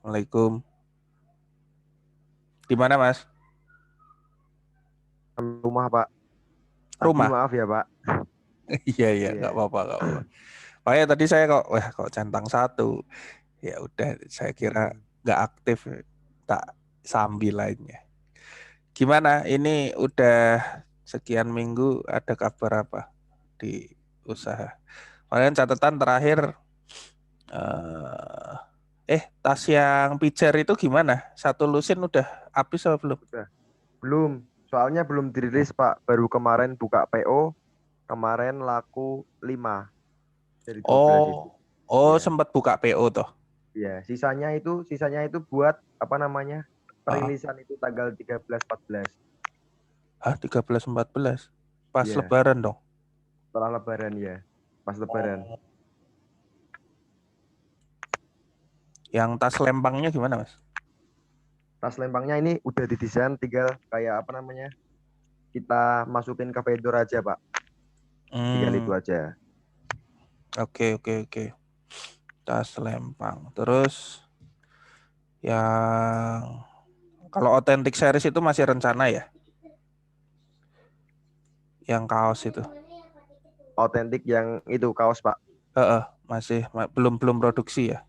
Assalamualaikum. Di mana, Mas? Rumah Pak. Tadi Rumah? maaf ya Pak. Iya, iya, nggak Iya. apa-apa, nggak apa-apa. Makanya tadi saya kok centang satu. Ya udah, saya kira Hmm. nggak aktif, tak sambil lainnya. Gimana? Ini udah sekian minggu, ada kabar apa di usaha? Kalian catatan terakhir, tas yang pijar itu gimana? Satu lusin udah habis apa belum? Udah. Belum. Soalnya belum dirilis Pak. Baru kemarin buka PO. Kemarin laku 5 dari 12 itu. Oh, oh Iya. sempat buka PO toh. Iya. Sisanya itu buat apa namanya? Ah, Perilisan itu tanggal 13 14. 13 14 pas Iya. Lebaran dong. Setelah Lebaran ya. Pas Lebaran. Oh. Yang tas lempangnya gimana, Mas? Tas lempangnya ini udah didesain, tinggal kayak apa namanya? Kita masukin ke vendor aja Pak. Tinggal itu Hmm, aja. oke oke oke. Tas lempang. Terus yang kalau authentic series itu masih rencana ya? Yang kaos itu. Otentik yang itu kaos Pak. Masih belum belum produksi ya?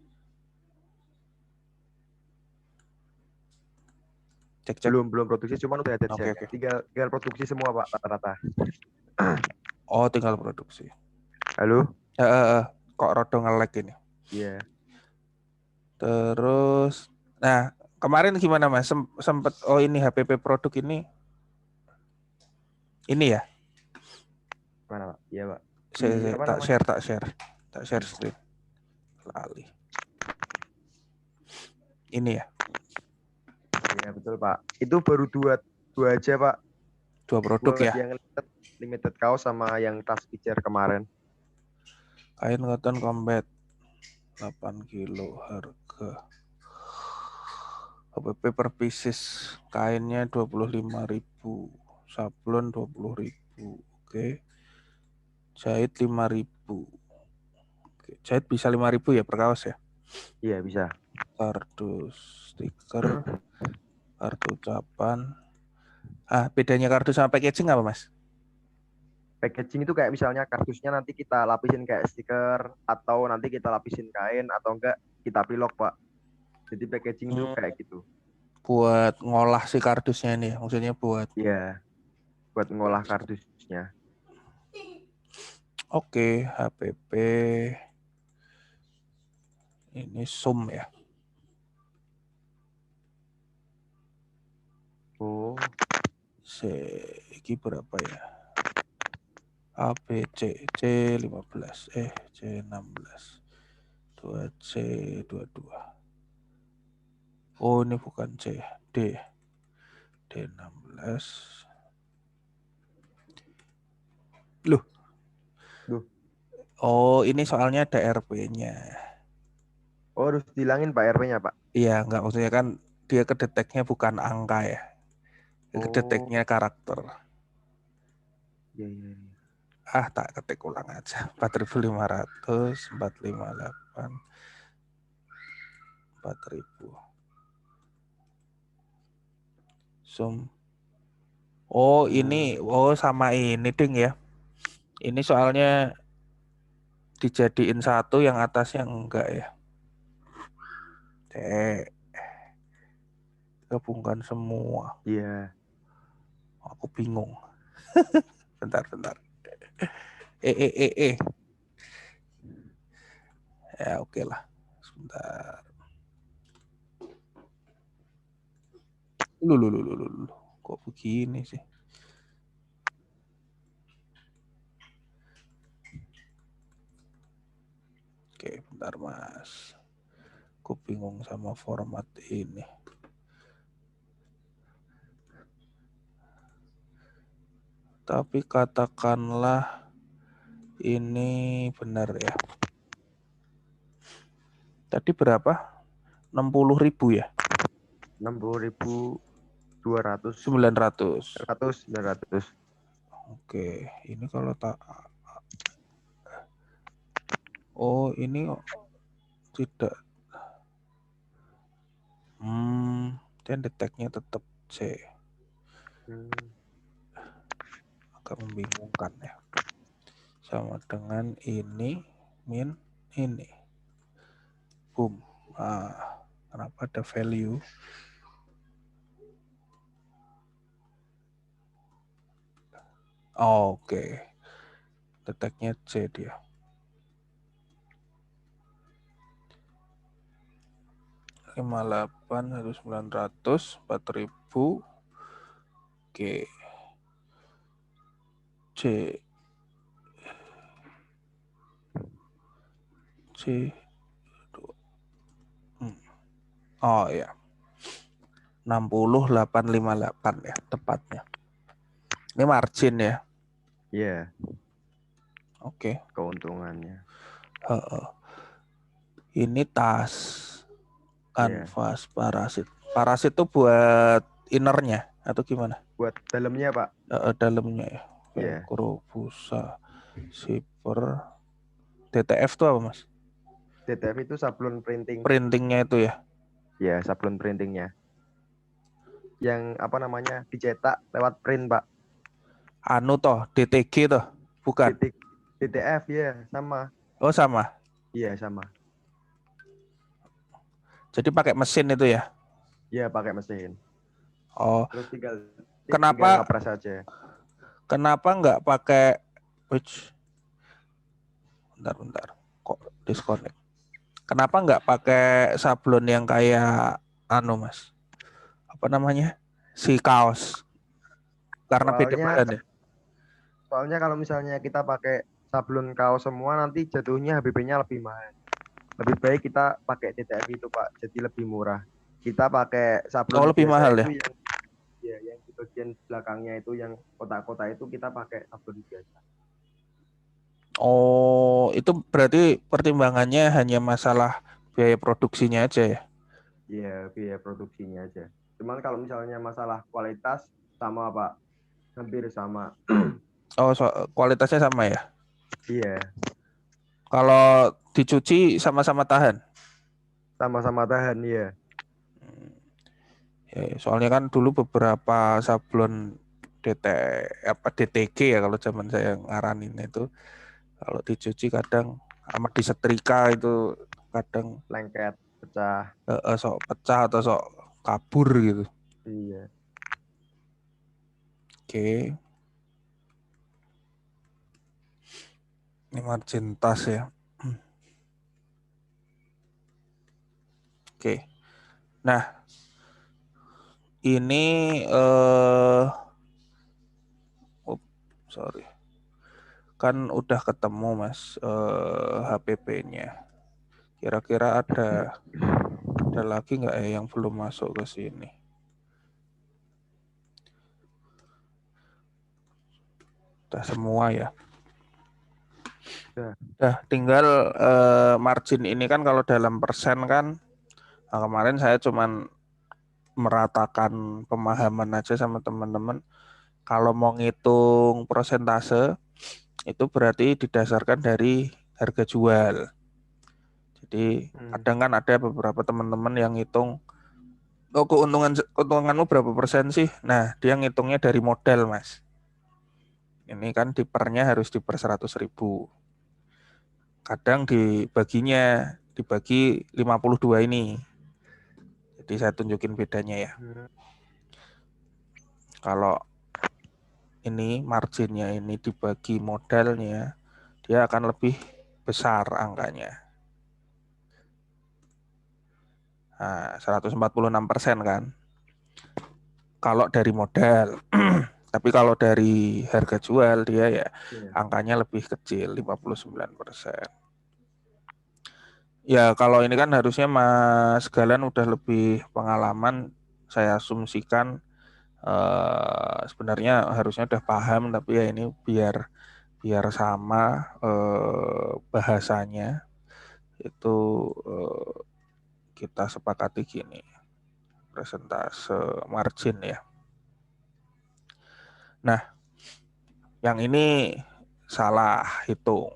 Cek cek. Belum produksi, cuman udah ada Oke desainnya. oke. Tinggal produksi semua Pak rata-rata. Oh, tinggal produksi. Halo? Kok rodo nge-lag ini. Iya. Terus, nah kemarin gimana Mas? Sempet ini HPP produk ini ya? Mana Pak? Iya Pak. Di Saya apa tak namanya? share, tak share screen. Lali. Ini ya, Iya betul Pak. Itu baru dua dua aja Pak. dua produk Buat ya. yang limited kaos sama yang tas pijar kemarin. Kain cotton combat 8 kilo harga. HPP per pieces. Kainnya 25.000. Sablon 20.000. Oke. Jahit 5.000. Oke. Jahit bisa 5.000 ya per kaos ya. Iya bisa. Kardus stiker, kartu ucapan. Bedanya kardus sama packaging apa, Mas? Packaging itu kayak misalnya kardusnya nanti kita lapisin kayak stiker, atau nanti kita lapisin kain, atau enggak kita pilok Pak. Jadi packaging itu Hmm, kayak gitu. buat ngolah si kardusnya ini, maksudnya buat. Iya. Buat ngolah kardusnya. Oke, HPP ini sum ya. Oh. Ini berapa ya? A, B, C 15, C 16, 2C 22. Oh, ini bukan C, D 16. Loh, Duh. oh ini soalnya ada RP-nya. Oh harus dihilangin Pak RP-nya Pak. Iya, nggak maksudnya kan dia kedeteknya bukan angka ya. Oh. Kedeteknya karakter. Iya iya iya. Tak ketik ulang aja. 4.500, 458, 4.000. Zoom. Oh, ini sama ini ding ya. Ini soalnya dijadiin satu, yang atasnya enggak ya. Gabungkan semua. Iya. Aku bingung. Bentar, bentar. Eh. Ya oke lah. Sebentar. Lu. Kok begini sih? Oke, bentar Mas. Aku bingung sama format ini. Tapi katakanlah ini benar ya. Tadi berapa? 60.000 ya? 60.200. 900. 900. Oke, ini kalau tak. Oh, ini tidak. Dan deteknya tetap C. Agak membingungkan ya. Sama dengan ini min ini. Boom. Kenapa ada value? Oke. Deteknya C dia. 58, 1900, 4000. Oke. C. Oh ya. 60858 ya tepatnya. Ini margin ya. Iya. Oke. Keuntungannya. Ini tas, kanvas, parasit. Parasit tuh buat innernya atau gimana? Buat dalamnya Pak. Dalamnya ya. Velcro, busa, zipper. DTF tuh apa Mas? DTF itu sablon printing. Printingnya itu ya? Ya, sablon printingnya. Yang apa namanya dicetak lewat print Pak. Anu toh, DTG toh? Bukan? DTF ya, sama. Oh sama? Iya sama. Jadi pakai mesin itu ya? Iya pakai mesin. Oh. Terus tinggal ngepres saja. Kenapa nggak pakai? Bentar. Kok disconnect? Kenapa nggak pakai sablon yang kayak anu Mas? Apa namanya? Si kaos. Karena beda bahan ya? Soalnya kalau misalnya kita pakai sablon kaos semua nanti jatuhnya HBP-nya lebih mahal. Lebih baik kita pakai DTF itu Pak, jadi lebih murah. Kita pakai sablon lebih mahal itu ya? Yang di bagian belakangnya itu yang kotak-kotak itu kita pakai sablon biasa. Oh, itu berarti pertimbangannya hanya masalah biaya produksinya aja ya? Iya, biaya produksinya aja. Cuman kalau misalnya masalah kualitas sama Pak, hampir sama. Oh, kualitasnya sama ya? Iya. Kalau dicuci sama-sama tahan? Sama-sama tahan ya. Ya, soalnya kan dulu beberapa sablon DTG ya kalau zaman saya ngaranin itu, kalau dicuci kadang amat disetrika itu kadang lengket, pecah. Sok pecah atau sok kabur gitu. Iya. Oke. Ini margin tas ya. Oke. Nah, ini sorry. Kan udah ketemu Mas HPP-nya. Kira-kira ada lagi nggak ya yang belum masuk ke sini? Udah semua ya. Udah tinggal margin ini kan kalau dalam persen kan. Nah, kemarin saya cuman meratakan pemahaman aja sama teman-teman. Kalau mau ngitung persentase itu berarti didasarkan dari harga jual. Jadi kadang kan ada beberapa teman-teman yang ngitung, oh keuntunganmu berapa persen sih? Nah dia ngitungnya dari modal Mas. Ini kan dipernya harus diper 100.000. Kadang dibagi 52 ini. Jadi saya tunjukin bedanya ya. Kalau ini marginnya ini dibagi modalnya, dia akan lebih besar angkanya. Nah, 146% kan. Kalau dari modal. Tapi kalau dari harga jual dia ya angkanya lebih kecil, 59%. Ya kalau ini kan harusnya Mas Galan udah lebih pengalaman, saya asumsikan sebenarnya harusnya udah paham, tapi ya ini biar sama bahasanya itu kita sepakati gini, persentase margin ya. Nah, yang ini salah hitung.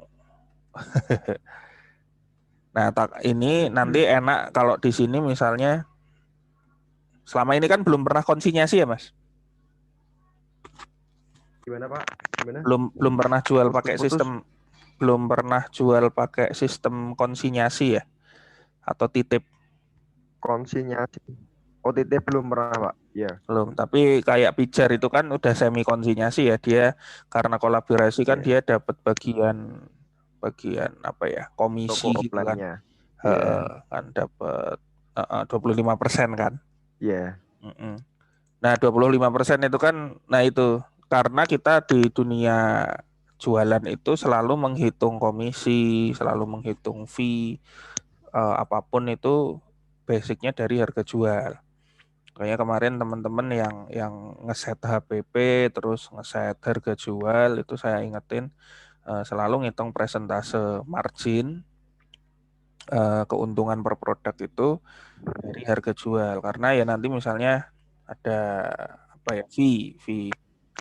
Nah, ini nanti enak kalau di sini misalnya Selama ini kan belum pernah konsinyasi ya, Mas? Gimana Pak? Gimana? Belum pernah jual pakai Putus-putus. sistem belum pernah jual pakai sistem konsinyasi ya atau titip. Konsinyasi. OTT belum pernah Pak. Iya. Belum, tapi kayak pijar itu kan udah semi konsinyasi ya, dia karena kolaborasi kan Iya. dia dapat bagian bagian apa ya, Toko komisi gitu kan. offline-nya. Iya. Kan dapat 25% kan. Iya. Mm-mm. Nah, 25% itu kan, nah itu karena kita di dunia jualan itu selalu menghitung komisi, selalu menghitung fee, apapun itu basicnya dari harga jual. Kayak kemarin teman-teman yang ngeset HPP terus ngeset harga jual itu saya ingetin selalu ngitung presentase margin, keuntungan per produk itu dari harga jual, karena ya nanti misalnya ada apa ya, fee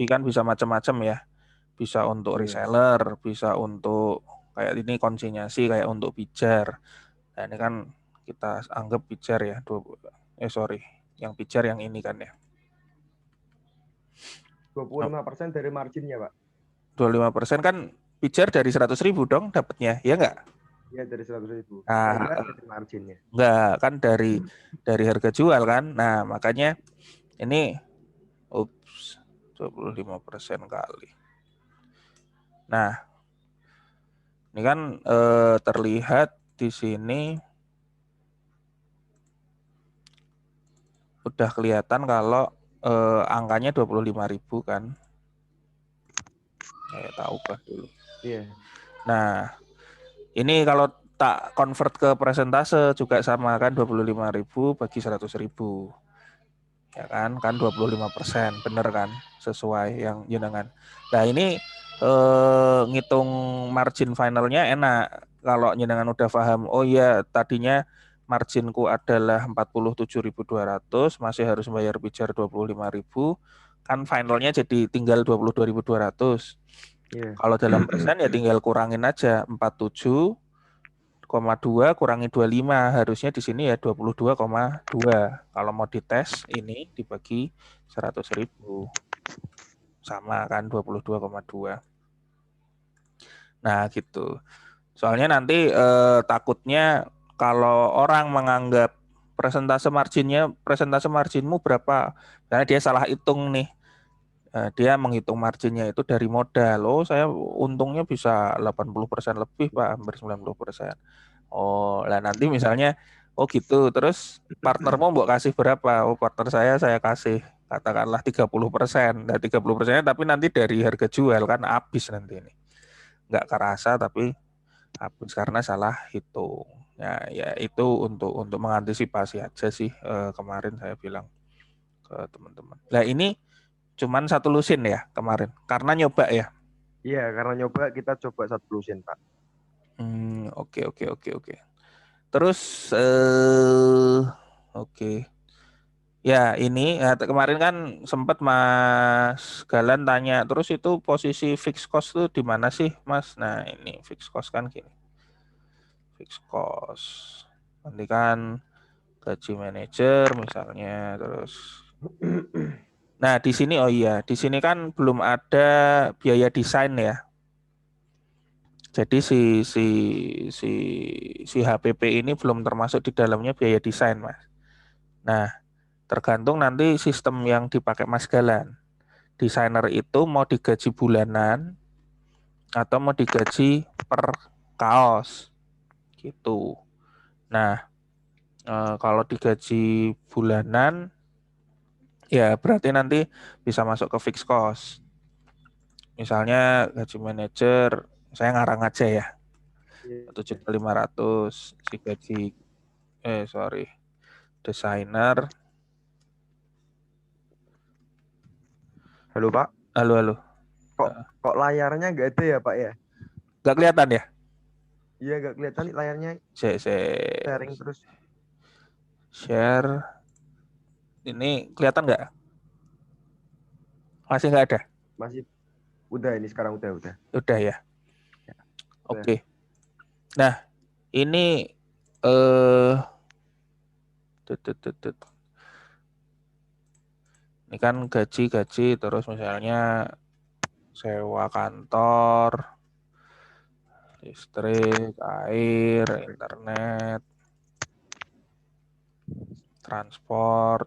kan bisa macam-macam ya, bisa untuk Iya. reseller, bisa untuk kayak ini konsinyasi kayak untuk pijar. Nah ini kan kita anggap pijar ya, sorry, yang pijar yang ini kan ya. 25% dari marginnya Pak. 25% kan pijar dari 100.000 dong dapatnya, ya nggak? Iya dari 100.000. Saya kira Nah, dari marginnya. nggak kan dari harga jual kan. Nah, makanya ini ups 25% kali. Nah, ini kan terlihat di sini udah kelihatan kalau angkanya 25.000 kan. Saya tahu kan dulu. Iya. Nah, ini kalau tak convert ke persentase juga sama kan, 25.000 bagi 100.000. Ya kan 25%, bener kan, sesuai yang jenengan. Nah ini ngitung margin finalnya enak kalau jenengan udah paham. Oh iya, tadinya marginku adalah 47.200, masih harus bayar pijar 25.000, kan finalnya jadi tinggal 22.200. Iya. Kalau dalam persen ya tinggal kurangin aja 47,2 kurangi 25, harusnya di sini ya 22,2. Kalau mau dites ini dibagi 100.000 sama kan 22,2. Nah gitu. Soalnya nanti takutnya kalau orang menganggap presentase marginmu berapa, karena dia salah hitung nih. Dia menghitung marginnya itu dari modal. Oh, saya untungnya bisa 80% lebih, Pak, hampir 90%. Oh, lah nanti misalnya, oh gitu, terus partnermu mau kasih berapa? Oh, partner saya kasih katakanlah 30%. Nah, 30%-nya tapi nanti dari harga jual kan habis nanti ini. Nggak kerasa tapi habis karena salah hitung. Ya itu untuk mengantisipasi aja sih, kemarin saya bilang ke teman-teman. Nah, ini cuman satu lusin ya kemarin, karena nyoba ya. Iya, karena nyoba kita coba satu lusin Pak. Oke oke oke oke. Terus oke. Ya ini kemarin kan sempat Mas Galan tanya, terus itu posisi fixed cost tuh di mana sih Mas? Nah ini fixed cost kan gini, fixed cost. Nanti kan gaji manajer misalnya, terus. Nah di sini oh iya, di sini kan belum ada biaya desain ya. Jadi si si HPP ini belum termasuk di dalamnya biaya desain, Mas. Nah, tergantung nanti sistem yang dipakai Mas Galan. Desainer itu mau digaji bulanan atau mau digaji per kaos gitu. Nah, kalau digaji bulanan ya berarti nanti bisa masuk ke fixed cost. Misalnya gaji manajer, saya ngarang aja ya, Iya. 1.500.000, si gaji sorry, desainer. Halo Pak. Halo halo. Kok Eh, kok layarnya nggak ada ya Pak ya? Nggak kelihatan ya? Iya nggak kelihatan nih layarnya Saya sharing terus. share. Ini kelihatan nggak? Masih nggak ada? Masih udah ini sekarang udah. Udah ya. Ya, udah. Oke. Nah, ini eh tut, tut, tut, tut. Ini kan gaji, terus misalnya sewa kantor, listrik, air, internet, transport,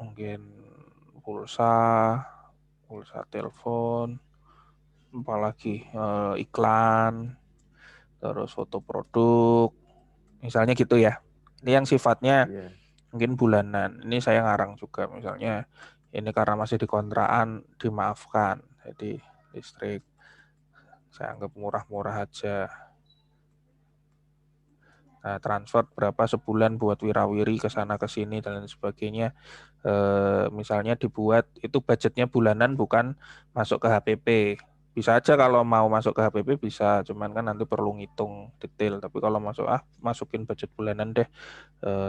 mungkin pulsa, telepon, apalagi iklan, terus foto produk, misalnya gitu ya. Ini yang sifatnya Iya. mungkin bulanan. Ini saya ngarang juga, misalnya ini karena masih di kontrakan dimaafkan. Jadi listrik saya anggap murah-murah aja. Nah, transfer berapa sebulan buat wirawiri ke sana ke sini dan lain sebagainya. Misalnya dibuat itu budgetnya bulanan, bukan masuk ke HPP. Bisa aja kalau mau masuk ke HPP bisa, cuman kan nanti perlu ngitung detail. Tapi kalau masukin budget bulanan deh,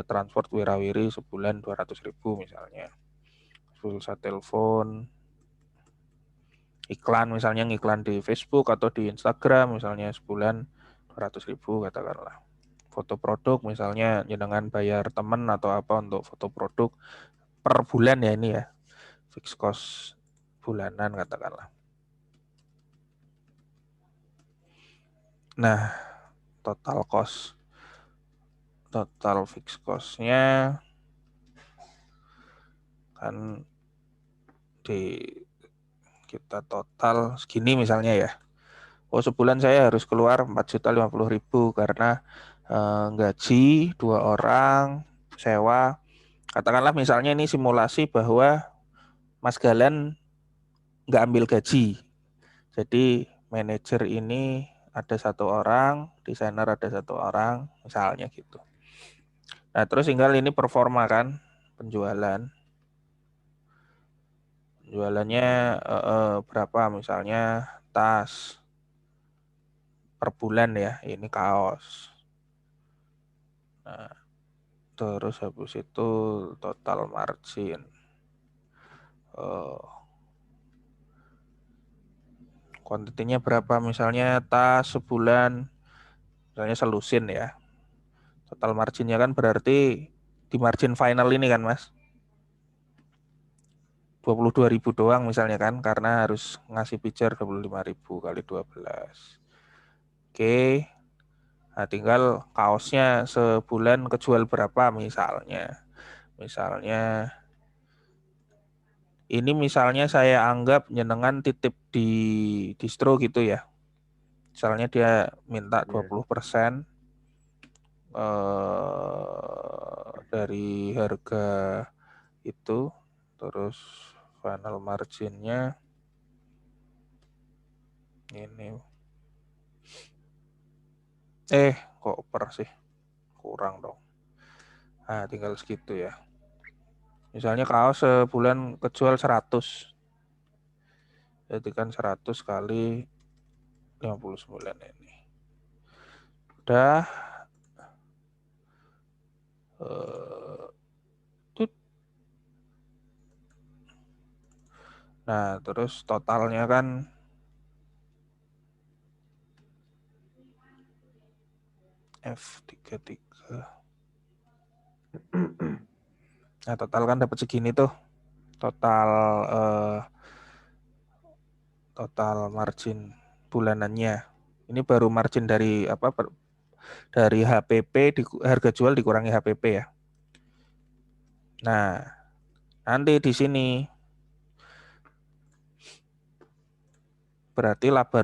transfer wirawiri sebulan 200.000 misalnya. Pulsa telepon, iklan misalnya ngiklan di Facebook atau di Instagram misalnya sebulan 200.000 katakanlah. Foto produk misalnya jenengan bayar temen atau apa untuk foto produk per bulan ya, ini ya fixed cost bulanan katakanlah. Nah, total fixed costnya kan di kita total segini misalnya ya. Oh, sebulan saya harus keluar 4.050.000 karena gaji 2 orang, sewa. Katakanlah misalnya ini simulasi bahwa Mas Galan nggak ambil gaji. Jadi manajer ini ada 1 orang, desainer ada 1 orang, misalnya gitu. Nah, terus tinggal ini performa kan, penjualan. Penjualannya berapa misalnya tas per bulan ya, ini kaos. Nah, terus habis itu total margin. Kuantitinya berapa misalnya tas sebulan, misalnya selusin ya. Total marginnya kan berarti di margin final ini kan Mas, 22.000 doang misalnya kan, karena harus ngasih pijar 25.000 kali 12. Oke, nah tinggal kaosnya sebulan kejual berapa misalnya. Misalnya ini misalnya saya anggap nyenengan titip di distro gitu ya. Misalnya dia minta Iya. 20% dari harga itu, terus final marginnya ini kok per sih, kurang dong. Nah, tinggal segitu ya. Misalnya kaos sebulan kejual 100, jadi kan 100 kali 59 ini. Udah tut. Nah, terus totalnya kan F33. Nah, total kan dapat segini tuh. Total total margin bulanannya. Ini baru margin dari apa? Dari HPP, harga jual dikurangi HPP ya. Nah, nanti di sini berarti laba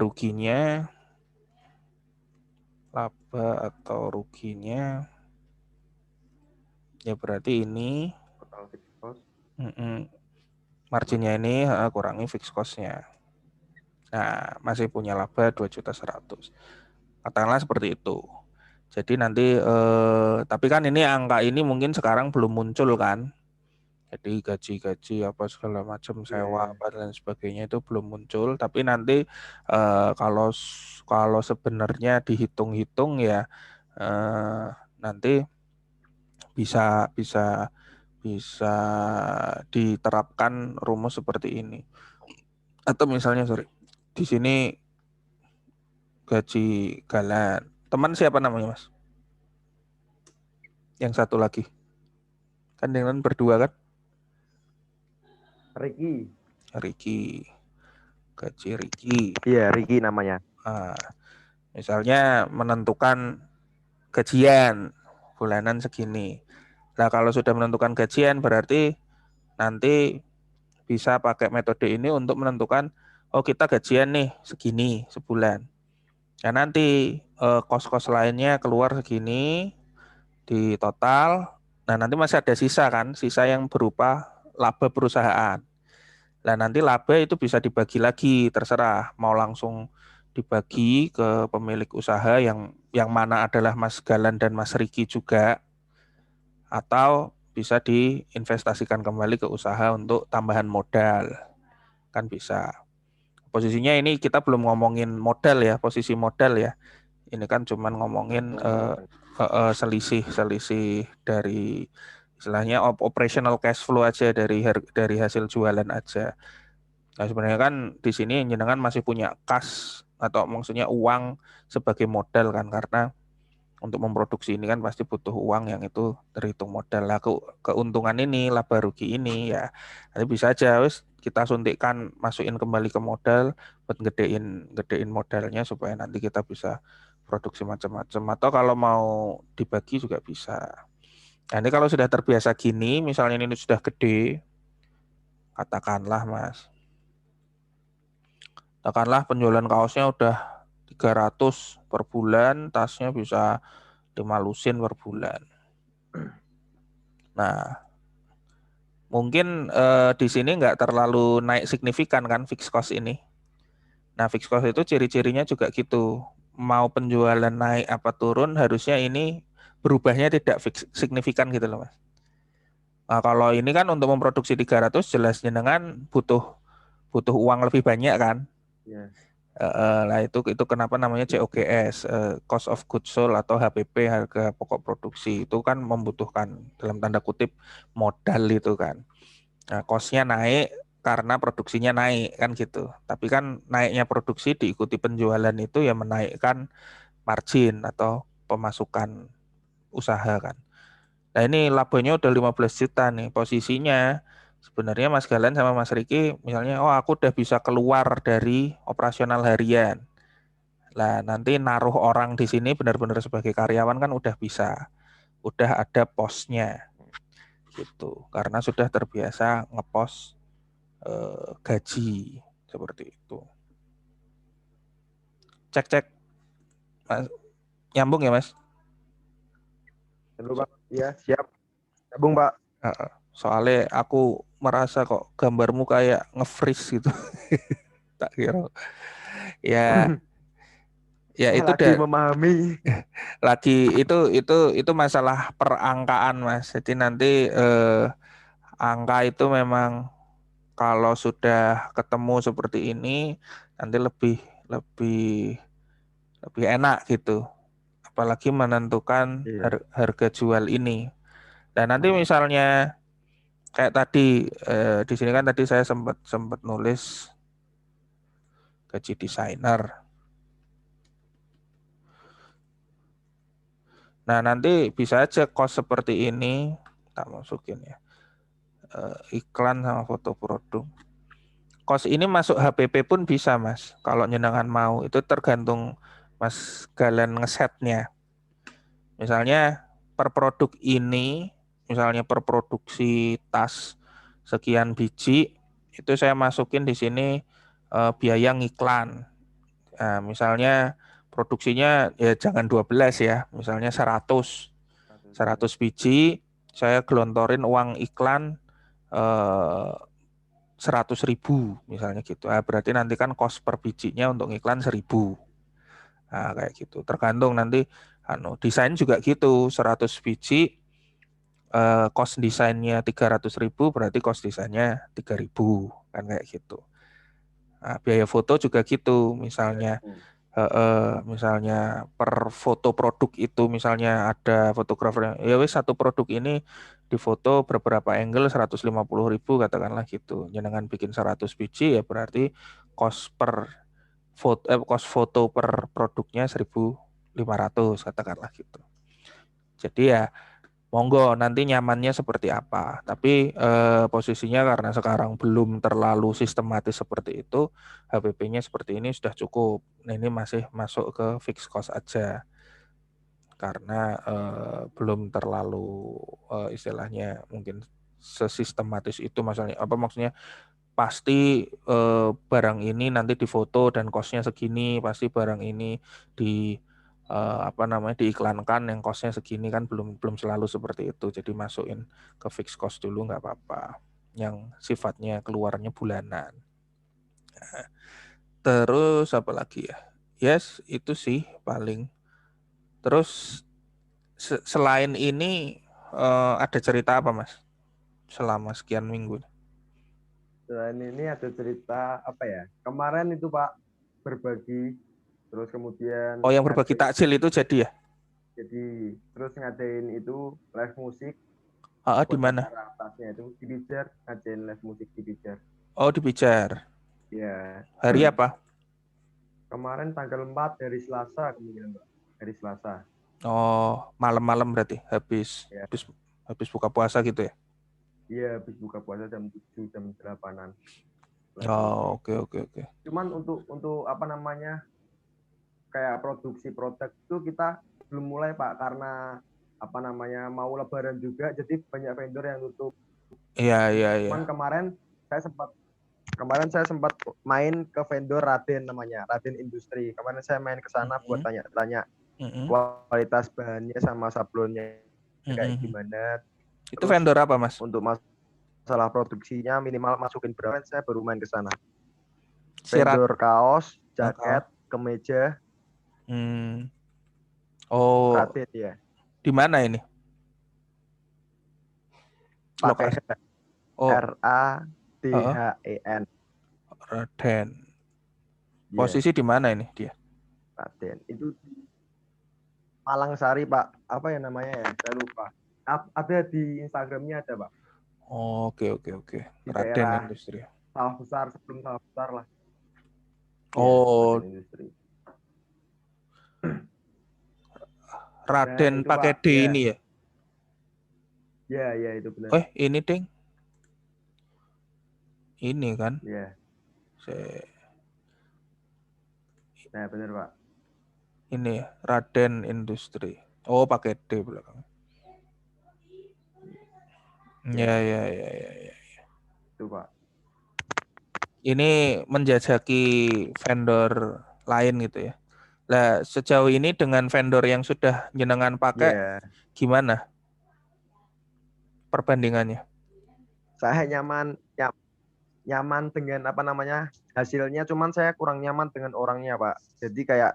atau ruginya ya berarti ini Total fixed cost. marginnya ini kurangi fixed cost-nya. Nah, masih punya laba 2.100.000. Katakanlah seperti itu. Jadi nanti tapi kan ini angka ini mungkin sekarang belum muncul kan. Jadi gaji-gaji apa segala macam, Iya, sewa iya. apa dan sebagainya itu belum muncul. Tapi nanti kalau sebenarnya dihitung-hitung ya nanti bisa bisa bisa diterapkan rumus seperti ini. Atau misalnya di sini gaji Galan. Teman siapa namanya Mas? Yang satu lagi. Kan dengan berdua kan? Riki. Gaji Riki. Iya, Ricky namanya. Nah, misalnya menentukan gajian bulanan segini. Nah, kalau sudah menentukan gajian berarti nanti bisa pakai metode ini untuk menentukan, oh kita gajian nih segini sebulan. Nah, nanti kos-kos lainnya keluar segini di total. Nah, nanti masih ada sisa kan, sisa yang berupa laba perusahaan. Nah, nanti laba itu bisa dibagi lagi, terserah mau langsung dibagi ke pemilik usaha yang mana adalah Mas Galan dan Mas Riki juga, atau bisa diinvestasikan kembali ke usaha untuk tambahan modal. Kan bisa. Posisinya ini kita belum ngomongin modal ya, posisi modal ya. Ini kan cuman ngomongin selisih dari istilahnya operational cash flow aja dari hasil jualan aja. Nah, sebenarnya kan di sini jenengan masih punya kas atau maksudnya uang sebagai modal kan, karena untuk memproduksi ini kan pasti butuh uang yang itu terhitung modal lah. Keuntungan ini, laba rugi ini ya nanti bisa aja wis kita suntikkan, masukin kembali ke modal buat gedein modalnya supaya nanti kita bisa produksi macam-macam, atau kalau mau dibagi juga bisa. Nah, ini kalau sudah terbiasa gini, misalnya ini sudah gede, katakanlah Mas, katakanlah penjualan kaosnya udah 300 per bulan, tasnya bisa 5 lusin per bulan. Nah, mungkin di sini nggak terlalu naik signifikan kan fixed cost ini. Nah, fixed cost itu ciri-cirinya juga gitu. Mau penjualan naik apa turun, harusnya ini berubahnya tidak signifikan gitu loh, Mas. Nah, kalau ini kan untuk memproduksi 300 jelas jenengan butuh butuh uang lebih banyak kan. Iya. Lah itu kenapa namanya COGS, cost of goods sold atau HPP, harga pokok produksi. Itu kan membutuhkan dalam tanda kutip modal itu kan. Nah, cost-nya naik karena produksinya naik kan gitu. Tapi kan naiknya produksi diikuti penjualan itu ya menaikkan margin atau pemasukan usaha kan. Nah, ini labanya udah 15 juta nih. Posisinya sebenarnya Mas Galan sama Mas Riki misalnya, oh aku udah bisa keluar dari operasional harian. Lah, nanti naruh orang di sini benar-benar sebagai karyawan kan udah bisa. Udah ada posnya gitu. Karena sudah terbiasa ngepos gaji seperti itu. Cek-cek, Mas. Nyambung ya Mas? Halo, Pak. Iya, siap. Gabung, Pak. Soalnya aku merasa kok gambarmu kayak nge-freeze gitu. Tak kira. Ya, ya Saya itu lagi memahami. lagi itu masalah perangkaan Mas. Jadi nanti angka itu memang kalau sudah ketemu seperti ini nanti lebih lebih lebih enak gitu. Apalagi menentukan Iya. harga jual ini. Dan nanti misalnya kayak tadi di sini kan tadi saya sempat sempat nulis gaji desainer. Nah, nanti bisa aja cost seperti ini tak masukin ya. Iklan sama foto produk. Cost ini masuk HPP pun bisa, Mas. Kalau nyenangan mau, itu tergantung Mas Galan ngesetnya. Misalnya per produk ini, misalnya per produksi tas sekian biji, itu saya masukin di sini biaya ngiklan. Nah, misalnya produksinya ya jangan 12 ya, misalnya 100 biji, saya gelontorin uang iklan 100.000 misalnya gitu. Nah, berarti nanti kan cost per bijinya untuk iklan 1.000. Nah, kayak gitu. Tergantung nanti desain juga gitu, 100 biji cost desainnya 300.000 berarti cost desainnya 3.000 kan kayak gitu. Nah, biaya foto juga gitu, misalnya per foto produk itu misalnya ada fotografer ya wis satu produk ini difoto beberapa angle 150.000 katakanlah gitu. Jangan bikin 100 biji ya berarti cost foto per produknya 1.500 katakanlah gitu. Jadi ya Monggo nanti nyamannya seperti apa. Tapi posisinya karena sekarang belum terlalu sistematis seperti itu, HPP-nya seperti ini sudah cukup. Nah, ini masih masuk ke fixed cost aja. Karena belum terlalu istilahnya mungkin sesistematis itu maksudnya apa maksudnya pasti barang ini nanti difoto dan cost-nya segini, pasti barang ini di apa namanya diiklankan yang cost-nya segini kan belum selalu seperti itu. Jadi masukin ke fixed cost dulu nggak apa-apa. Yang sifatnya keluarnya bulanan. Terus apa lagi ya? Yes, itu sih paling. Terus selain ini ada cerita apa, Mas? Selama sekian minggu. Selain ini ada cerita apa ya? Kemarin itu Pak berbagi, terus kemudian Oh, yang berbagi ngadain, takjil itu jadi ya? jadi terus ngadain itu live musik Di buat mana? acara atasnya itu di Pijar, ngadain live musik di Pijar. Oh, di Pijar. Ya, Hari apa? kemarin tanggal 4 dari Selasa kemungkinan Pak. Dari Selasa. Oh, malam-malam berarti habis Ya, habis habis buka puasa gitu ya? iya habis buka puasa jam 7 jam 8-an live Oh, musik. oke oke oke. Cuman untuk apa namanya? Kayak produksi produk itu kita belum mulai Pak karena apa namanya mau Lebaran juga jadi banyak vendor yang tutup. Iya iya iya. Cuman kemarin saya sempat main ke vendor Raden namanya Raden Industri. Kemarin saya main ke sana buat Mm-mm, tanya-tanya mm-mm, kualitas bahannya sama sablonnya kayak mm-mm. gimana. Itu Terus vendor apa, Mas? untuk masalah produksinya minimal masukin berapa saya baru main ke sana. Sirat. Vendor kaos, Heeh. jaket, kemeja, Hmm. Oh, Raden ya. di mana ini? Pakai Lokasi. Oh, heeh. Raden. Raden. Iya, Posisi di mana ini dia? Raden. Itu di Malang Sari, Pak. Apa ya namanya ya? Saya lupa. Ada di Instagramnya ada, Pak. Oke oke oke. Di Raden daerah Industri. Sawah Besar, sebelum Sawah Besar lah. Iya, Oh, Raden Industri. Nah, Raden itu pakai Pak. D Ya, ini ya? ya, ya itu benar. Ini ding. Ini kan. Ya, Se- nah benar, Pak. Ini ya, Raden Industri. Oh, pakai D belakang. Ya, Ya, ya, ya, ya, ya. itu Pak. Ini menjajaki vendor lain gitu ya. Lah, sejauh ini dengan vendor yang sudah jenengan pakai, Ya, gimana perbandingannya? saya nyaman dengan apa namanya hasilnya. Cuman saya kurang nyaman dengan orangnya, Pak. Jadi kayak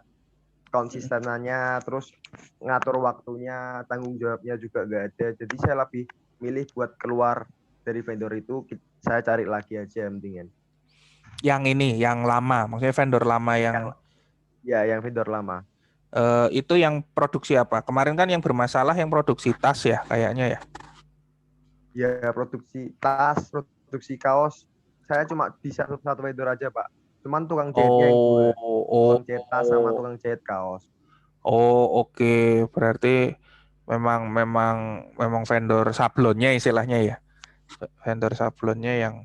konsistenannya, terus ngatur waktunya, tanggung jawabnya juga nggak ada. Jadi saya lebih milih buat keluar dari vendor itu, saya cari lagi aja mendingan. Yang ini, yang lama, maksudnya vendor lama yang Yang ya yang vendor lama. itu yang produksi apa? Kemarin kan yang bermasalah yang produksi tas ya, kayaknya ya. Ya produksi tas, produksi kaos. Saya cuma bisa satu vendor aja, Pak. Cuman tukang jahitnya yang Oh, dua. oh, Tukang jahit tas sama oh, tukang jahit kaos. oh, oke. Berarti memang memang memang vendor sablonnya istilahnya ya. Vendor sablonnya yang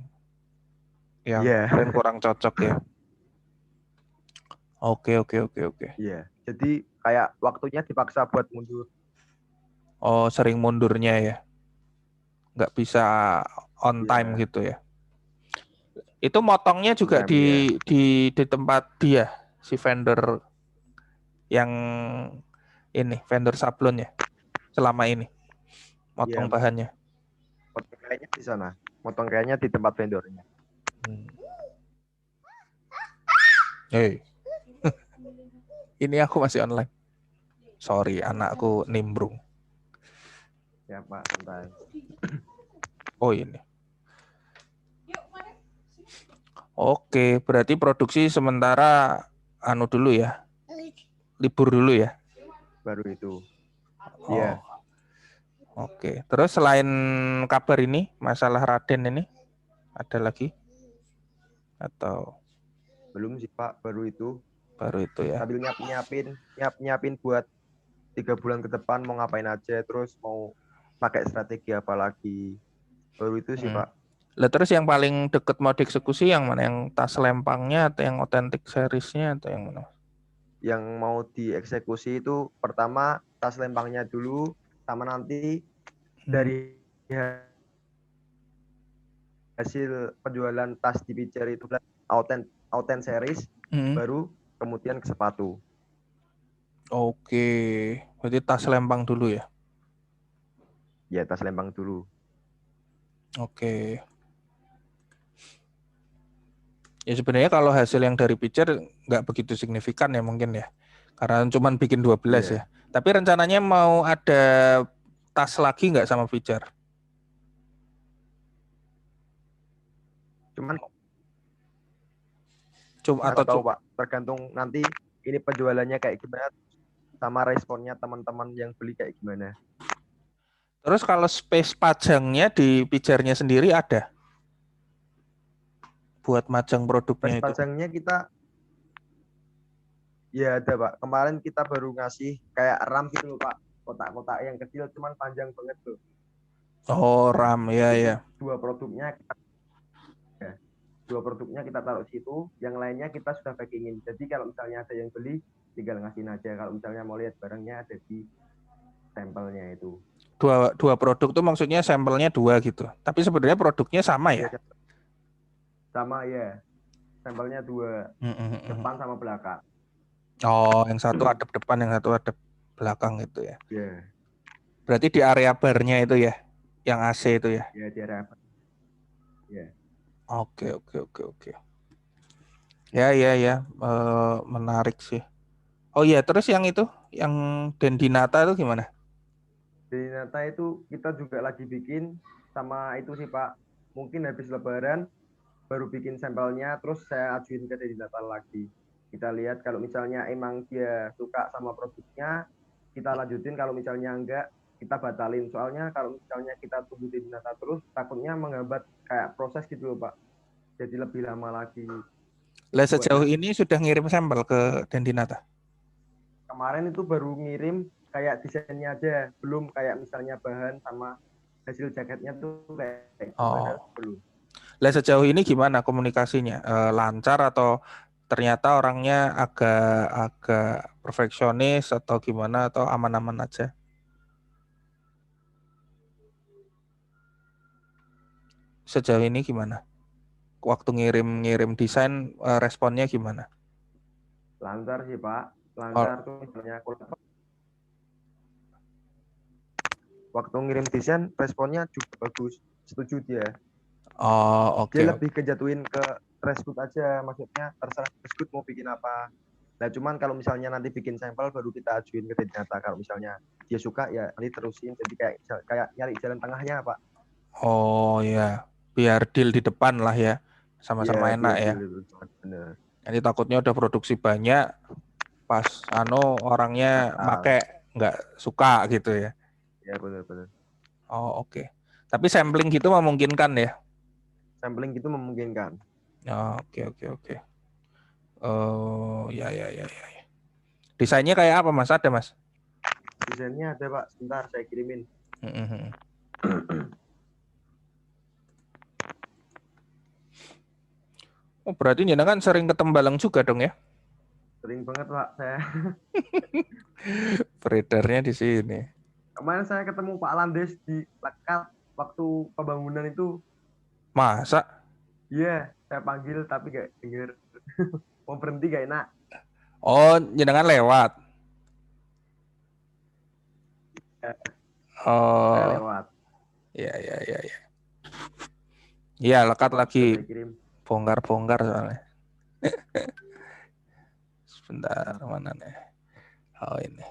Iya. kemarin kurang cocok ya. Oke, oke, oke, oke. Iya. Jadi kayak waktunya dipaksa buat mundur. Oh, sering mundurnya ya. Nggak bisa on time Iya. gitu ya. Itu motongnya juga Sometime ya. di tempat dia, si vendor yang ini, vendor sablon ya, selama ini, Iya, motong bahannya. motong kayaknya di sana. Motong kayaknya di tempat vendornya. Hmm. Hey, ini aku masih online. Sorry, anakku nimbrung. Ya, Pak, santai. Oh ini. Oke, berarti produksi sementara anu dulu ya, libur dulu ya. Baru itu. Oh, Iya. oke. Terus selain kabar ini, masalah Raden ini, ada lagi atau Belum sih, Pak, baru itu. baru itu ya? Sambil nyiapin buat 3 bulan ke depan mau ngapain aja, terus mau pakai strategi apa lagi. Baru itu sih Pak. Lah terus yang paling deket mau dieksekusi yang mana? Yang tas lempangnya atau yang authentic seriesnya atau yang mana? Yang mau dieksekusi itu pertama tas lempangnya dulu, sama nanti dari hasil penjualan tas di Pijar itu Autent series, baru kemudian ke sepatu. Oke, berarti tas lempang dulu ya? Ya, tas lempang dulu. Oke. Ya sebenarnya kalau hasil yang dari Pijar nggak begitu signifikan ya mungkin ya. Karena cuma bikin 12 ya. Tapi rencananya mau ada tas lagi nggak sama Pijar? Cuman Atau tahu Pak, tergantung nanti ini penjualannya kayak gimana sama responnya teman-teman yang beli kayak gimana. Terus kalau space pajangnya di Pijarnya sendiri ada? Buat majang produknya Space itu? pajangnya kita ya ada Pak. Kemarin kita baru ngasih kayak RAM gitu loh Pak. Kotak-kotak yang kecil cuman panjang banget tuh. Oh, RAM ya ya. Dua produknya kita taruh situ, yang lainnya kita sudah packingin. Jadi kalau misalnya ada yang beli, tinggal ngasihin aja. Kalau misalnya mau lihat barangnya ada di sampelnya itu. Dua produk tuh maksudnya sampelnya 2 gitu. Tapi sebenarnya produknya sama ya? Sama ya. Sampelnya 2, depan sama belakang. Oh, yang satu hadap depan, yang satu hadap belakang gitu ya. Ya. Berarti di area barnya itu ya, yang AC itu ya? Ya, di area. Ya. Oke. Ya, menarik sih. Oh iya, terus yang itu, yang Dendinata itu gimana? Dendinata itu kita juga lagi bikin sama itu sih Pak. Mungkin habis Lebaran baru bikin sampelnya, terus saya ajuin ke Dendinata lagi. Kita lihat kalau misalnya emang dia suka sama produknya, kita lanjutin. Kalau misalnya enggak, kita batalin. Soalnya kalau misalnya kita tunggu Dendinata terus, takutnya menghambat kayak proses gitu loh Pak. Jadi lebih lama lagi. Lah sejauh ini sudah ngirim sampel ke Dendinata? Kemarin itu baru ngirim kayak desainnya aja, belum kayak misalnya bahan sama hasil jaketnya tuh kayak gimana, belum. Lah sejauh ini gimana komunikasinya? Lancar atau ternyata orangnya agak perfeksionis atau gimana, atau aman-aman aja? Sejauh ini gimana? Waktu ngirim desain, responnya gimana? Lancar sih Pak, lancar tuh misalnya waktu ngirim desain responnya juga bagus, setuju dia. Oh, oke. Dia lebih kejatuhin ke Tresgood aja, maksudnya terserah Tresgood mau bikin apa. Nah cuman kalau misalnya nanti bikin sampel baru kita ajuin ke Dendinata. Kalau misalnya dia suka ya nanti terusin, jadi kayak nyari jalan tengahnya Pak. Oh ya, biar deal di depan lah ya, sama-sama Iya, enak biar ya. dulu bener. Nanti takutnya udah produksi banyak, pas orangnya make nggak suka gitu ya. Ya benar-benar. Oh oke. Tapi sampling gitu memungkinkan ya? Sampling gitu memungkinkan. Oh, oke. Oh ya. Desainnya kayak apa Mas? Ada Mas? Desainnya ada Pak, sebentar saya kirimin. Oh berarti jenengan sering ke Tembalang juga dong ya? Sering banget Pak saya. Beredarnya di sini. Kemarin saya ketemu Pak Landes di Lekat waktu pembangunan itu. Masa? Iya, saya panggil tapi gak denger. Mau berhenti gak enak. Oh jenengan lewat. Saya Oh lewat. ya. Iya Lekat lagi Sudah saya kirim. bongkar soalnya. Sebentar, mana nih? Oh ini.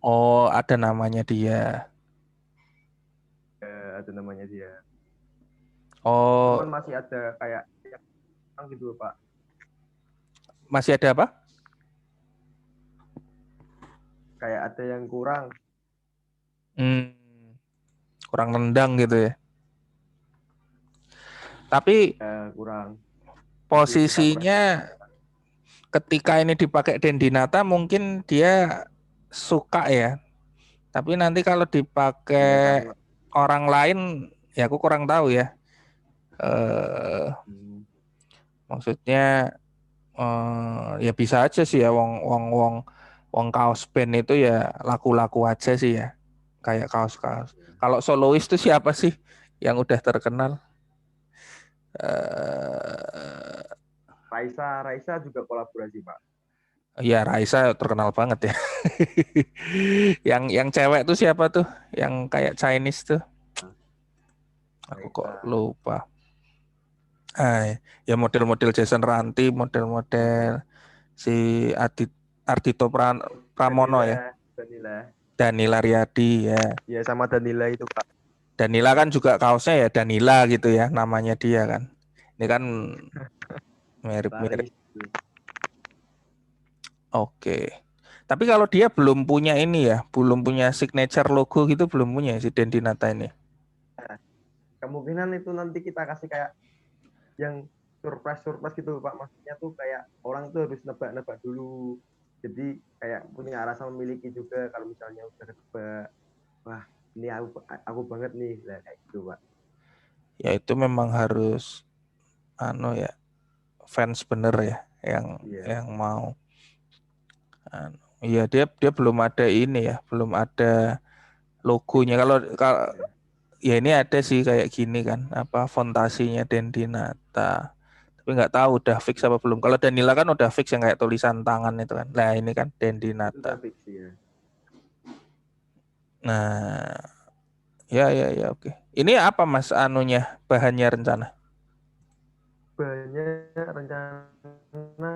Oh ada namanya dia. Ada namanya dia. Oh Cuman masih ada kayak yang gitu Pak. masih ada apa? Kayak ada yang kurang. Kurang nendang gitu ya. Tapi Kurang. posisinya ketika ini dipakai Dendinata mungkin dia suka ya. Tapi nanti kalau Ya, dipakai karena orang lain, ya aku kurang tahu ya. hmm, Maksudnya ya bisa aja sih ya, wong wong wong wong kaos band itu ya laku-laku aja sih ya, kayak kaos-kaos. Kalau solois itu siapa sih yang udah terkenal? eh Raisa juga kolaborasi Pak. Ya Raisa terkenal banget ya. Yang cewek tuh siapa tuh? Yang kayak Chinese tuh? Aku kok Raisa. lupa. Ya model-model Jason Ranti, model-model si Adit Ardito Pramono ya, Danila, Danila. Danila Riyadi ya. Ya sama Danila itu Pak. Danila kan juga kaosnya ya Danila gitu ya namanya dia kan. Ini kan mirip-mirip. Laris itu. Oke. Tapi kalau dia belum punya ini ya, belum punya signature logo gitu, belum punya si Dendi Nata ini. Nah, kemungkinan itu nanti kita kasih kayak yang surprise gitu Pak. Maksudnya tuh kayak orang tuh harus nebak-nebak dulu. Jadi kayak punya rasa memiliki juga kalau misalnya udah ketebak, wah ini aku banget nih, lah kayak gitu Pak. Ya itu memang harus anu ya, fans bener ya Iya. yang mau. Iya dia dia belum ada ini ya, belum ada logonya. Kalau Iya. ya ini ada sih kayak gini kan, apa fondasinya Dendi Nata. Tapi nggak tahu udah fix apa belum. Kalau Danila kan udah fix yang kayak tulisan tangan itu kan. Nah ini kan Dendi Itu udah Nata. fix ya. Nah ya oke. Ini apa Mas anunya bahannya rencana? Banyak rencana.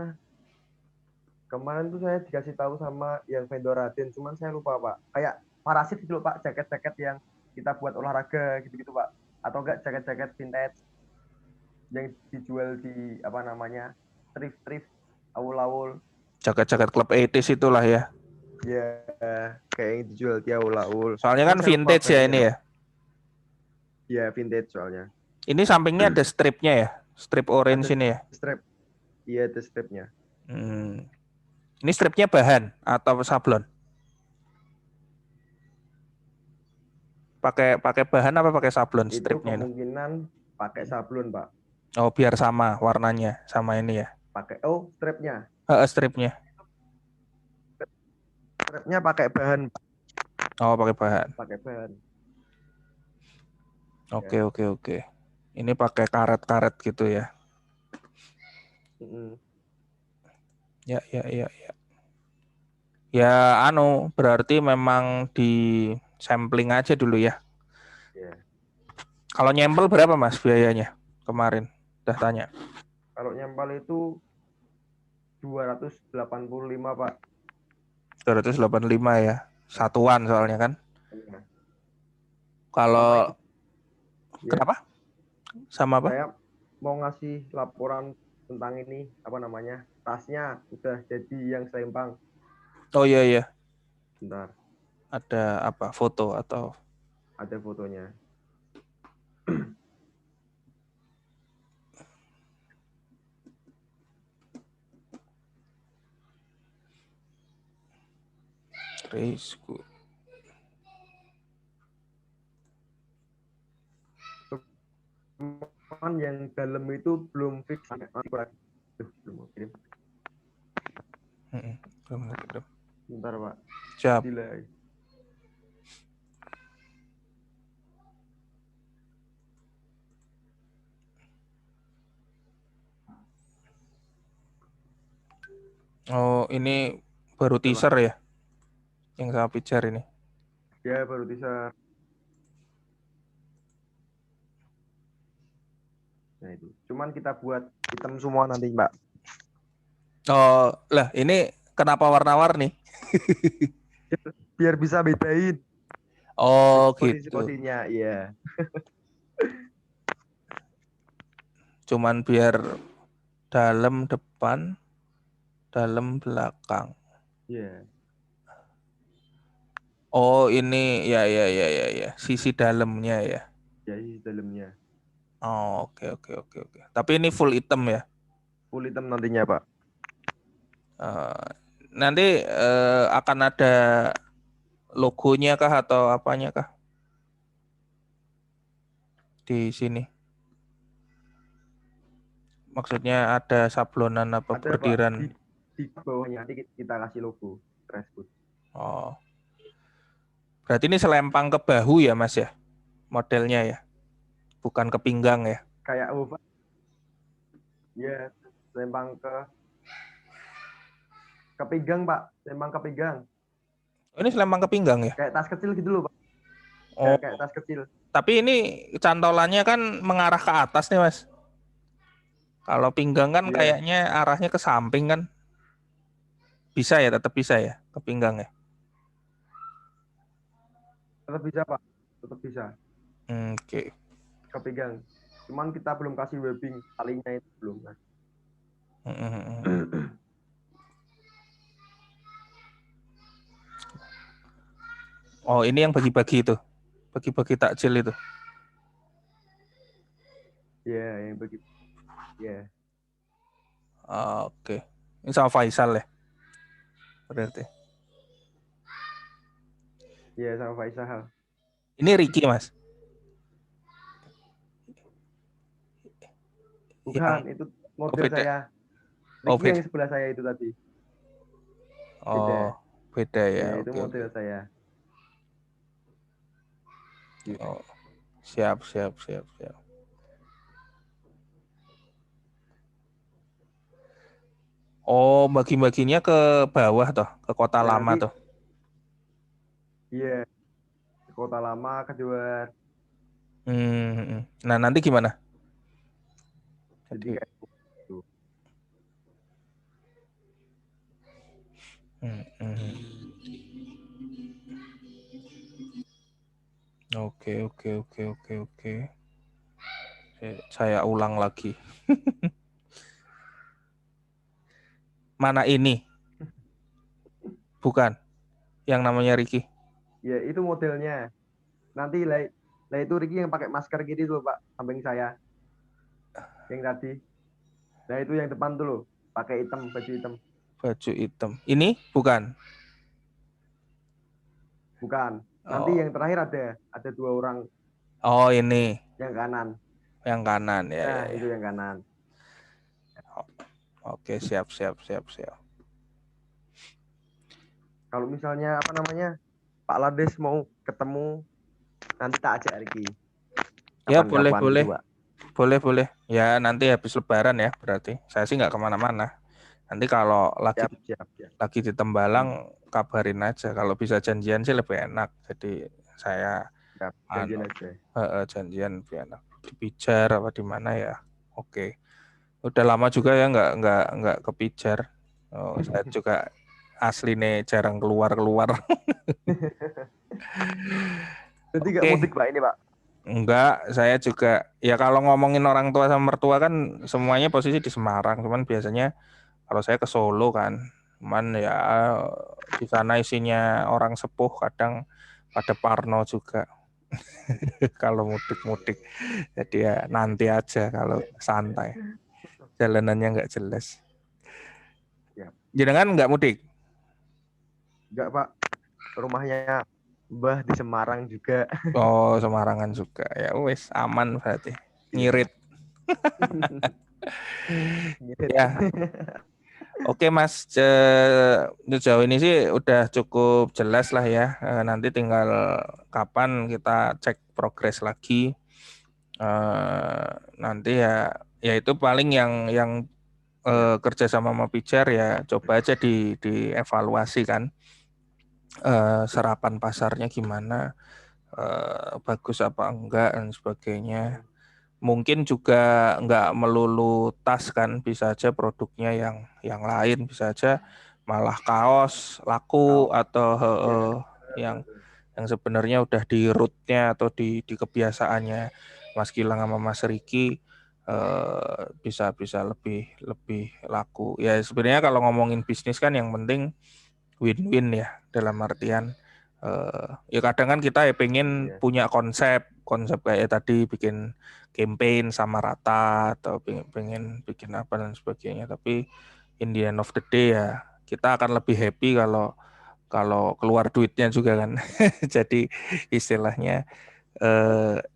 Kemarin tuh saya dikasih tahu sama yang vendor Raden, cuman saya lupa Pak. Kayak parasit gitu loh Pak, jaket-jaket yang kita buat olahraga gitu-gitu Pak. Atau enggak jaket-jaket vintage yang dijual di apa namanya, thrift-thrift, awul-awul. Jaket-jaket klub 80s itulah ya. Ya, kayak yang dijual di awul-awul. Soalnya Cuman kan saya lupa vintage ya bahannya ini Pak. ya. Ya, vintage soalnya. Ini sampingnya ada stripnya ya. Strip orange Ada ini ya. strap. Iya, ada strapnya. Hmm. Ini stripnya bahan atau sablon? Pakai pakai bahan apa pakai sablon Itu stripnya ini? kemungkinan pakai sablon Pak. Oh biar sama warnanya sama ini ya. Pakai strapnya. Stripnya. Strapnya pakai bahan, Pak. Oh pakai bahan. Pakai bahan. Oke Ya. oke oke. Ini pakai karet-karet gitu ya. Mm-mm. Ya. Ya anu berarti memang di sampling aja dulu ya. Ya. Kalau nyempel berapa Mas biayanya kemarin? Udah tanya. Kalau nyempal itu 285 Pak. 285 ya. Satuan soalnya kan. Ya. Sama Kalau itu ya, kenapa? Sama apa? saya mau ngasih laporan tentang ini apa namanya? Tasnya udah jadi yang selempang. Oh iya. Bentar, Ada apa? Foto atau ada fotonya. Risku. Cuman yang dalam itu belum fix. Belum mau kirim. Belum. Bentar Pak. Siap. Delay. Oh ini baru Coba. teaser ya yang saya pijar ini. Ya baru bisa. Nah itu. Cuman kita buat hitam semua nanti Mbak. Oh lah ini kenapa warna-warni? Biar bisa bedain Oh gitu. posisi-posisinya. Iya. Cuman biar dalam depan, dalam belakang. Iya. Oh ini ya. Sisi dalamnya ya. Jadi dalamnya. Oh oke. Tapi ini full hitam ya. Full hitam nantinya Pak. Eh, nanti akan ada logonya kah atau apanya kah di sini? Maksudnya ada sablonan apa Ada Pak bordiran? di bawahnya nanti kita kasih logo Trashfood. Oh, berarti ini selempang ke bahu ya Mas ya, modelnya ya, bukan ke pinggang ya? Kayak Pak. Ya, lempang ke pinggang Pak, lempang ke pinggang. Oh, ini selempang ke pinggang ya? Kayak tas kecil gitu loh Pak. Ya, Oh, kayak tas kecil. tapi ini cantolannya kan mengarah ke atas nih Mas. Kalau pinggang kan Iya, kayaknya arahnya ke samping kan? Bisa ya, tetap bisa ya ke pinggang ya? tetap bisa Pak. Tetap bisa Oke. ke pinggang. Cuman kita belum kasih webbing talinya itu belum kan. Oh, ini yang bagi-bagi itu. Bagi-bagi takjil itu. Iya, yang begitu. Iya. Oke. Ini sama Faisal ya berarti. Iya, sama Faisal. Ini Ricky Mas. Bukan, Yang itu oh model beda. saya. Oh Ricky beda. yang sebelah saya itu tadi. Oh Beda. beda Iya, ya. itu Oke model oke. saya. Iya. Oh, siap siap siap siap. Oh, bagi-baginya ke bawah toh, ke kota Nah, lama nanti toh. iya, kota lama kedua. Nah, nanti gimana? Jadi Jadi kayak gitu. hmm, hmm. Oke oke oke oke oke. Saya ulang lagi. Mana ini? Bukan. Yang namanya Ricky. Ya, itu modelnya. Nanti lah, lah itu Ricky yang pakai masker gini tuh, Pak, samping saya. Yang tadi. Nah, itu yang depan tuh loh. Pakai hitam, baju hitam. Baju hitam. Ini bukan. Bukan. Nanti Oh, yang terakhir ada dua orang oh ini yang kanan. yang kanan ya Nah, ya ya. itu yang kanan. Oke, siap siap siap siap. Kalau misalnya apa namanya Pak Lades mau ketemu, nanti tak ajak Ricky. Ya boleh Kapan-kapan boleh gitu, Pak. boleh boleh. Ya nanti habis Lebaran ya berarti. Saya sih nggak kemana-mana. Nanti kalau Siap, siap, siap. lagi di Tembalang kabarin aja. Kalau bisa janjian sih lebih enak. Jadi saya Siap, anu janjian aja. janjian lebih enak. Di Pijar apa di mana ya? Oke. Udah lama juga ya nggak ke Pijar. Oh, saya juga asli nih jarang keluar-keluar. Jadi nggak Oke. mudik, Pak, ini, Pak. Enggak, saya juga ya kalau ngomongin orang tua sama mertua kan semuanya posisi di Semarang, cuman biasanya kalau saya ke Solo kan, cuman ya di sana isinya orang sepuh kadang pada parno juga kalau mudik-mudik. Jadi ya nanti aja kalau santai, jalanannya nggak jelas. Siap. Jangan nggak mudik. Nggak, Pak. Rumahnya Mbah di Semarang juga. Oh, Semarangan juga. Ya wes aman berarti. Iya. Ngirit. Ya, oke Mas, sejauh ini sih udah cukup jelas lah ya. Nanti tinggal kapan kita cek progres lagi. Nanti ya, ya itu paling yang Siap. kerja sama Pijar ya coba aja dievaluasi kan. Serapan pasarnya gimana, bagus apa enggak dan sebagainya. Mungkin juga nggak melulu tas kan, bisa aja produknya yang lain, bisa aja malah kaos laku Kaos. atau Iya. yang sebenarnya udah di rootnya atau di kebiasaannya Mas Gilang sama Mas Riki bisa bisa lebih lebih laku. Ya sebenarnya kalau ngomongin bisnis kan yang penting win-win ya dalam artian ya kadang kan kita ya pengen Iya. punya konsep konsep kayak tadi bikin campaign sama rata atau pengen bikin apa dan sebagainya tapi in the end of the day ya kita akan lebih happy kalau kalau keluar duitnya juga kan. Jadi istilahnya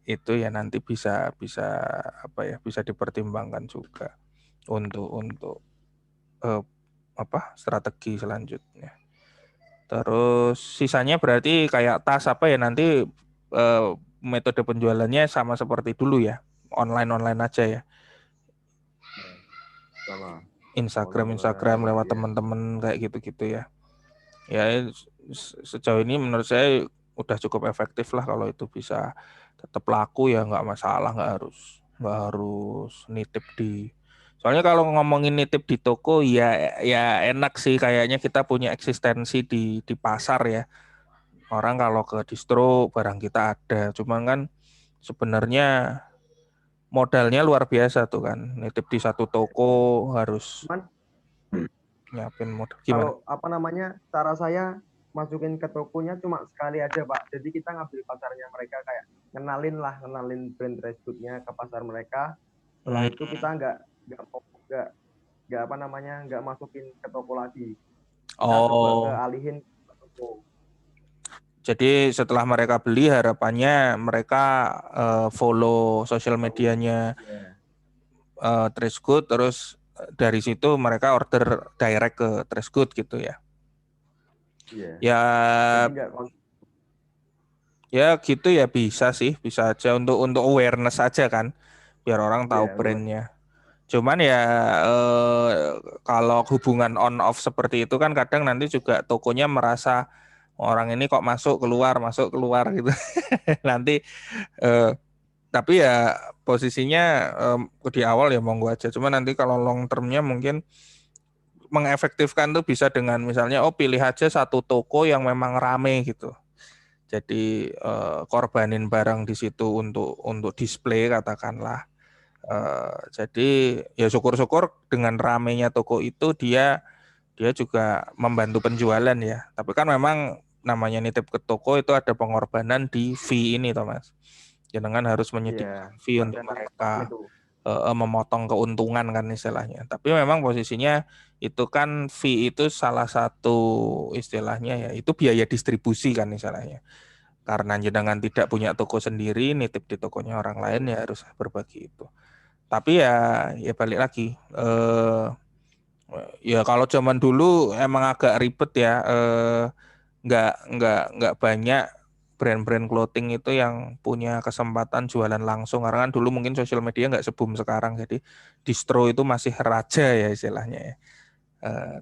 itu ya nanti bisa bisa apa ya, bisa dipertimbangkan juga untuk strategi selanjutnya. Terus sisanya berarti kayak tas apa ya nanti metode penjualannya sama seperti dulu ya, online aja ya. Sama Instagram online lewat ya. teman-teman kayak gitu-gitu ya. Ya sejauh ini menurut saya udah cukup efektif lah kalau itu bisa tetap laku ya nggak masalah, nggak harus nitip di. Soalnya kalau ngomongin nitip di toko ya ya enak sih, kayaknya kita punya eksistensi di pasar ya. Orang kalau ke distro barang kita ada, cuman kan sebenarnya modalnya luar biasa tuh kan. Nitip di satu toko harus Cuman nyiapin modal gimana? kalau apa namanya, cara saya masukin ke tokonya cuma sekali aja Pak. Jadi kita ngambil pasarnya mereka, kayak ngenalin brand Resgoodnya ke pasar mereka. Setelah Hmm. itu kita nggak apa namanya, nggak masukin ke toko lagi. Kita coba ke Oh, alihin ke toko. jadi setelah mereka beli harapannya mereka follow sosial Tahu. medianya Iya, Tresgood, terus dari situ mereka order direct ke Tresgood gitu ya. iya. Jadi Ya nggak ya gitu ya, bisa sih, bisa aja untuk awareness aja kan, biar orang tahu ya brandnya. Cuman ya eh, kalau hubungan on off seperti itu kan kadang nanti juga tokonya merasa orang ini kok masuk keluar gitu. Nanti eh, tapi ya posisinya di awal ya monggo aja. Cuma nanti kalau long termnya mungkin mengefektifkan tuh bisa dengan misalnya pilih aja satu toko yang memang rame gitu. Jadi korbanin barang di situ untuk display katakanlah. Jadi ya syukur-syukur dengan ramenya toko itu dia juga membantu penjualan ya. Tapi kan memang namanya nitip ke toko itu ada pengorbanan di fee ini, Thomas. Jangan harus iya. menyediakan fee untuk Kasihan paham mereka itu. memotong keuntungan kan istilahnya. Tapi memang posisinya itu kan fee itu salah satu istilahnya ya, itu biaya distribusi kan istilahnya. Karena jenengan tidak punya toko sendiri, nitip di tokonya orang lain ya harus berbagi itu. Tapi ya balik lagi. Ya kalau zaman dulu emang agak ribet ya. Nggak banyak brand-brand clothing itu yang punya kesempatan jualan langsung, karena kan dulu mungkin sosial media nggak seboom sekarang, jadi distro itu masih raja ya istilahnya ya.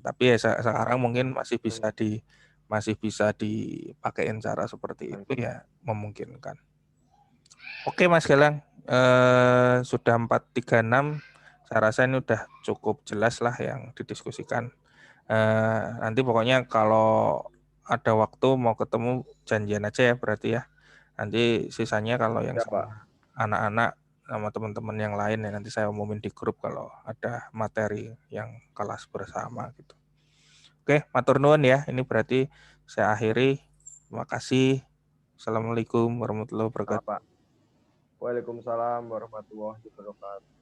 Tapi ya sekarang mungkin masih bisa dipakein cara seperti itu ya, memungkinkan. Oke Mas Galang, sudah 4:36, saya rasa ini udah cukup jelas lah yang didiskusikan. Nanti pokoknya kalau ada waktu mau ketemu janjian aja ya berarti ya. Nanti sisanya kalau yang Ya sama Pak. anak-anak sama teman-teman yang lain ya nanti saya umumin di grup kalau ada materi yang kelas bersama gitu. Oke, matur nuwun ya. Ini berarti saya akhiri. Terima kasih. Assalamualaikum warahmatullahi Nah, wabarakatuh. Pak. Waalaikumsalam warahmatullahi wabarakatuh.